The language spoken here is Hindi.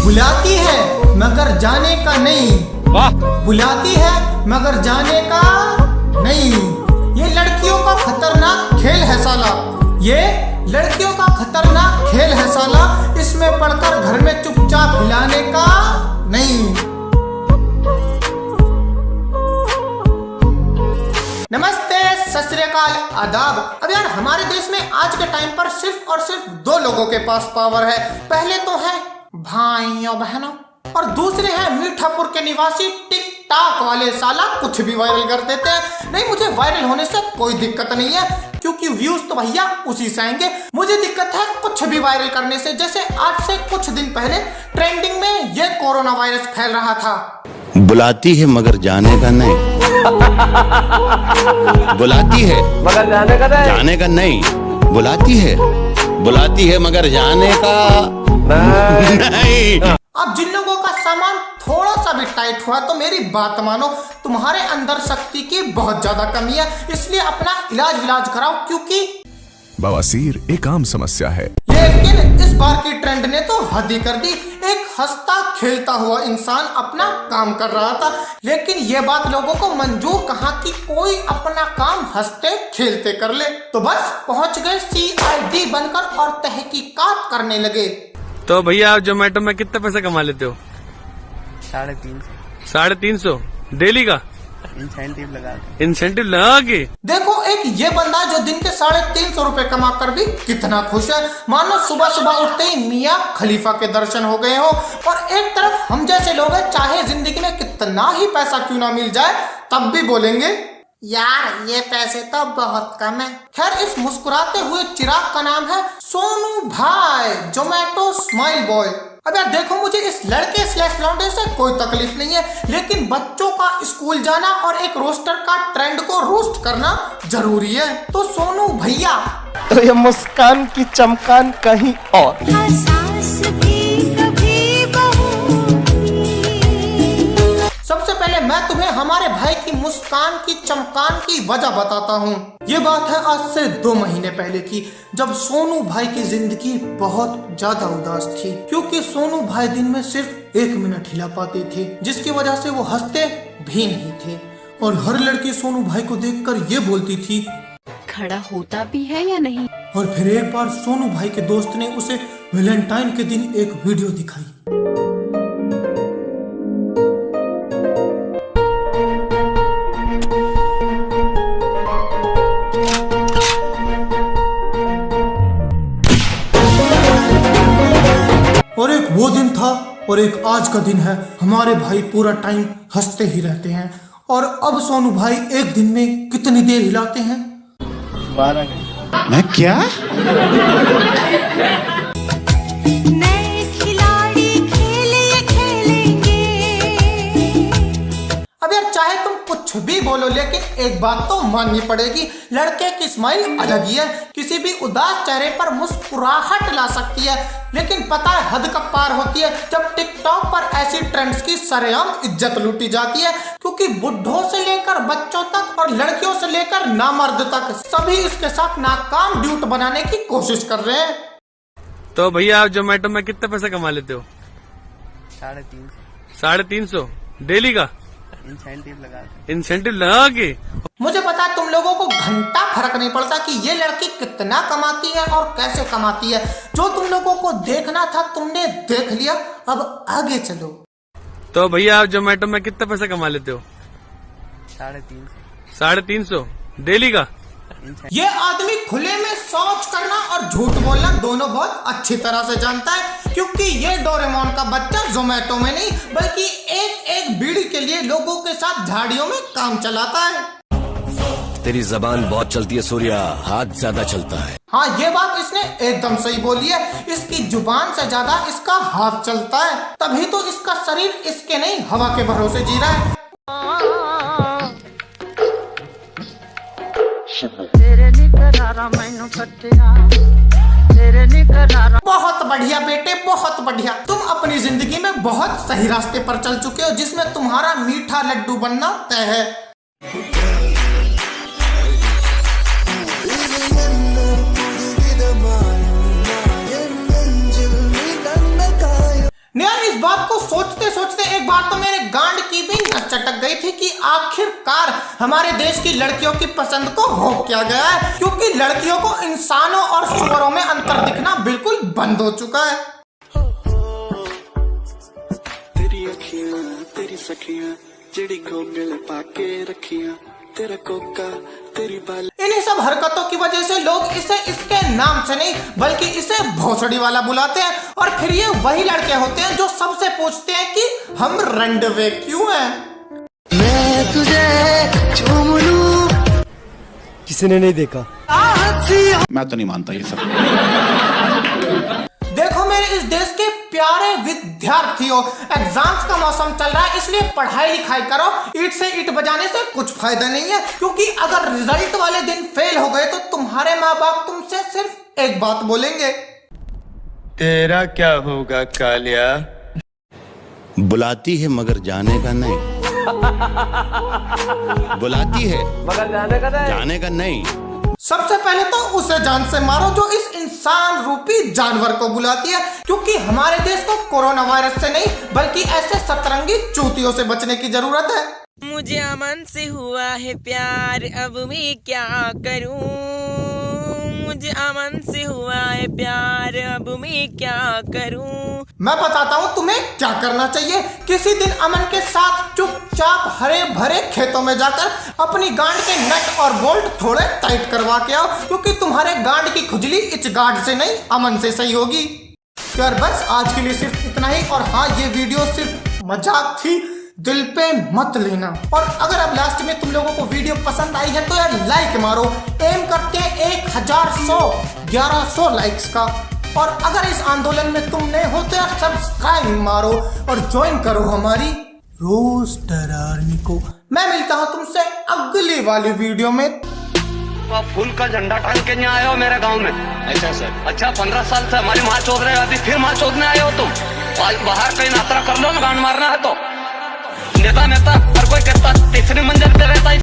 बुलाती है मगर जाने का नहीं। वाह। बुलाती है मगर जाने का नहीं। ये लड़कियों का खतरनाक खेल है साला। ये लड़कियों का खतरनाक खेल है साला। इसमें पढ़कर घर में चुपचाप हिलाने का नहीं। नमस्ते, सत श्री अकाल, आदाब। अब यार हमारे देश में आज के टाइम पर सिर्फ और सिर्फ दो लोगों के पास पावर है। पहले तो है भाइयों बहनों और दूसरे हैं मीठापुर के निवासी टिकटॉक वाले। साला कुछ भी वायरल कर देते हैं। नहीं, मुझे वायरल होने से कोई दिक्कत नहीं है क्योंकि व्यूज तो भैया उसी से आएंगे। मुझे दिक्कत है कुछ भी वायरल करने से। जैसे आज से कुछ दिन पहले ट्रेंडिंग में ये कोरोना वायरस फैल रहा था। बुलाती है मगर जाने का नहीं। बुलाती है मगर जाने का नहीं। बुलाती है मगर जाने का नहीं। अब जिन लोगों का सामान थोड़ा सा भी टाइट हुआ तो मेरी बात मानो, तुम्हारे अंदर शक्ति की बहुत ज्यादा कमी है। इसलिए अपना इलाज कराओ क्योंकि बवासीर एक आम समस्या है। लेकिन इस बार की ट्रेंड ने तो हद ही कर दी। एक हंसता खेलता हुआ इंसान अपना काम कर रहा था, लेकिन ये बात लोगों को मंजूर कहाँ कि कोई अपना काम हंसते खेलते कर ले। तो बस पहुंच गए CID बनकर और तहकीकात करने लगे। तो भैया आप जोमेटो में कितने पैसे कमा लेते हो? 350। 350 डेली का इंसेंटिव लगा के। देखो, एक ये बंदा जो दिन के 350 रुपए कमा कर भी कितना खुश है। मानो सुबह सुबह उठते ही मियाँ खलीफा के दर्शन हो गए हो। और एक तरफ हम जैसे लोग हैं, चाहे जिंदगी में कितना ही पैसा क्यों ना मिल जाए तब भी बोलेंगे यार ये पैसे तो बहुत कम है। खैर, इस मुस्कुराते हुए चिराग का नाम है सोनू भाई, जोमेटो स्माइल बॉय। अब यार देखो, मुझे इस लड़के / लौंडे से कोई तकलीफ नहीं है, लेकिन बच्चों का स्कूल जाना और एक रोस्टर का ट्रेंड को रोस्ट करना जरूरी है। तो सोनू भैया, तो ये मुस्कान की चमकान कहीं और। सबसे पहले मैं तुम्हें हमारे भाई की मुस्कान की चमकान की वजह बताता हूँ। ये बात है आज से 2 महीने पहले की, जब सोनू भाई की जिंदगी बहुत ज्यादा उदास थी क्योंकि सोनू भाई दिन में सिर्फ 1 मिनट हिला पाते थे, जिसकी वजह से वो हंसते भी नहीं थे। और हर लड़की सोनू भाई को देखकर ये बोलती थी खड़ा होता भी है या नहीं। और फिर एक बार सोनू भाई के दोस्त ने उसे वैलेंटाइन के दिन एक वीडियो दिखाई। और एक वो दिन था और एक आज का दिन है। हमारे भाई पूरा टाइम हंसते ही रहते हैं। और अब सोनू भाई एक दिन में कितनी देर हिलाते हैं? 12 घंटे। मैं क्या? नए खिलाड़ी खेलेंगे। अब यार चाहे तुम कुछ भी बोलो, लेकिन एक बात तो माननी पड़ेगी, लड़के की स्माइल अलग ही है। किसी भी उदास चेहरे पर मुस्कुराहट ला सकती है। लेकिन पता है हद कब पार होती है? जब टिकटॉक पर ऐसी ट्रेंड्स की सरेआम इज्जत लूटी जाती है, क्योंकि बुढ़ों से लेकर बच्चों तक और लड़कियों से लेकर नामर्द तक सभी इसके साथ नाकाम ड्यूट बनाने की कोशिश कर रहे हैं। तो भैया आप जोमेटो में कितने पैसे कमा लेते हो? 350। 350 डेली का इंसेंटिव लगा के। मुझे पता है तुम लोगों को घंटा फर्क नहीं पड़ता कि ये लड़की कितना कमाती है और कैसे कमाती है। जो तुम लोगों को देखना था तुमने देख लिया, अब आगे चलो। तो भैया आप जोमेटो में कितने पैसे कमा लेते हो? 350। 350 डेली का। ये आदमी खुले में शौच करना और झूठ बोलना दोनों बहुत अच्छी तरह से जानता है, क्योंकि ये डोरेमोन का बच्चा जोमेटो में नहीं बल्कि एक बीड़ी के लिए लोगों के साथ झाड़ियों में काम चलाता है। तेरी जबान बहुत चलती है सूर्या, हाथ ज्यादा चलता है। हाँ, ये बात इसने एकदम सही बोली है। इसकी जुबान से ज्यादा इसका हाथ चलता है, तभी तो इसका शरीर इसके नहीं हवा के भरोसे जी रहा है। बहुत बढ़िया बेटे, बहुत बढ़िया। तुम अपनी जिंदगी में बहुत सही रास्ते पर चल चुके हो, जिसमें तुम्हारा मीठा लड्डू बनना तय है। यार इस इस बात को सोचते सोचते एक बार तो मेरे गांड की भी नस चटक गई थी कि आखिरकार हमारे देश की लड़कियों की पसंद को हो क्या गया है, क्योंकि लड़कियों को इंसानों और सुअरों में अंतर दिखना बिल्कुल बंद हो चुका है। तेरी अखियां तेरी सखियां जेड़ी गोगल पाके रखियां तेरा कोका तेरी बाल। इन्हीं सब हरकतों की वजह से लोग इसे इसके नाम से नहीं बल्कि इसे भोसड़ी वाला बुलाते हैं, और फिर ये वही लड़के होते हैं जो सबसे पूछते हैं कि हम रंडवे क्यों हैं। मैं तुझे चूम लूं। किसी ने नहीं देखा। मैं तो नहीं मानता ये सब। देखो मेरे इस देश के प्यारे विद्यार्थियों, एग्जाम्स का मौसम चल रहा है, इसलिए पढ़ाई लिखाई करो। ईंट से ईंट बजाने से कुछ फायदा नहीं है, क्योंकि अगर रिजल्ट वाले दिन फेल हो गए तो तुम्हारे माँ बाप तुमसे सिर्फ एक बात बोलेंगे, तेरा क्या होगा कालिया। बुलाती है मगर जाने का नहीं। बुलाती है मगर जाने का नहीं। सबसे पहले तो उसे जान से मारो जो इस इंसान रूपी जानवर को बुलाती है, क्योंकि हमारे देश को कोरोना वायरस से नहीं बल्कि ऐसे सतरंगी चूतियों से बचने की जरूरत है। मुझे अमन से हुआ है प्यार, अब मैं क्या करूं। मुझे अमन से हुआ है प्यार, अब मैं क्या करूं। मैं बताता हूँ तुम्हें क्या करना चाहिए। किसी दिन अमन के साथ चुपचाप हरे भरे खेतों में जाकर अपनी गांड के नट और बोल्ट थोड़े टाइट करवा के आओ, क्योंकि तुम्हारे गांड की खुजली इस गांड से नहीं अमन से सही होगी। यार बस आज के लिए सिर्फ इतना ही। और हाँ, ये वीडियो सिर्फ मजाक थी, दिल पे मत लेना। और अगर अब लास्ट में तुम लोगों को वीडियो पसंद आई है तो यार लाइक मारो। एम करते हैं 1111 लाइक्स का। और अगर इस आंदोलन में तुम नए हो तो यार सब्सक्राइब मारो और ज्वाइन करो हमारी रोस्टर आर्मी को। मैं मिलता हूँ तुमसे अगली वाली वीडियो में। फूल का झंडा टांग के नहीं आए हो मेरे गांव में? अच्छा सर। अच्छा 15 साल से हमारी माँ चोद रहे हो, अभी फिर माँ चोदने आए हो तुम? बाहर कहीं यात्रा कर लो ना, गांड मारना है तो। नेता हर कोई कहता तीसरी मंजिल पे रहता है।